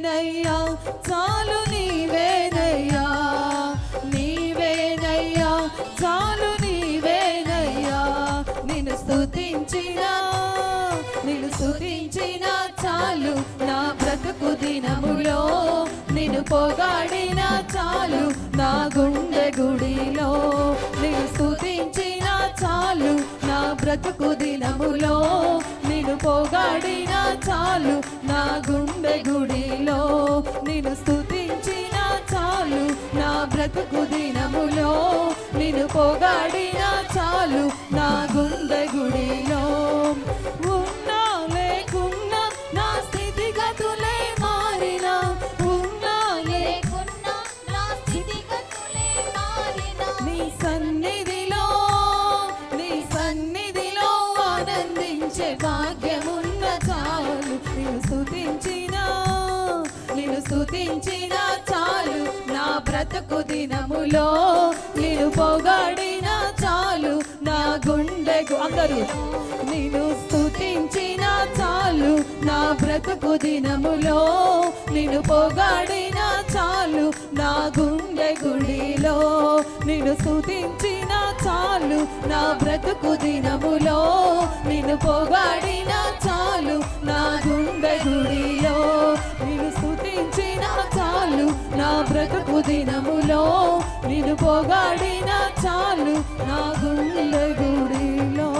నీవేనయ్యా చాలు నీవేనయ్యా నీవేనయ్యా చాలు నీవేనయ్యా నిన్ను స్తుతించినా చాలు నా బ్రతుకు దినములో నిన్ను పొగాడినా చాలు నా గుండె గుడిలో నిన్ను స్తుతించినా చాలు నా బ్రతుకు దినములో నిన్ను పొగాడినా చాలు నా గుండె గుడిలో నిన్ను స్తుతించినా చాలు నా బ్రతుకు దినములో నిన్ను పొగాడినా చాలు నా గుండె గుడిలో ఉన్నా లేకున్నా నా స్థితిగతులే మారినా ఉన్నా లేకున్నా నా స్థితిగతులే మారినా నీ సన్నిధిలో ఆనందించే భాగ్యమున్న చాలు నిన్ను స్తుతించినా చాలు నా బ్రతుకు దినములో నిన్ను పొగాడినా చాలు నా గుండెకు అందరూ నిన్ను స్తుతించినా చాలు నా బ్రతుకు దినములో నిన్ను పొగాడినా చాలు నా గుండె గుడిలో నిన్ను స్తుతించినా చాలు నా బ్రతుకు దినములో నిన్ను పొగాడినా చాలు నా గుండె గుడిలో నిన్ను స్తుతించినా చాలు నా బ్రతుకు దినములో నిన్ను పొగాడినా చాలు నా గుండె గుడిలో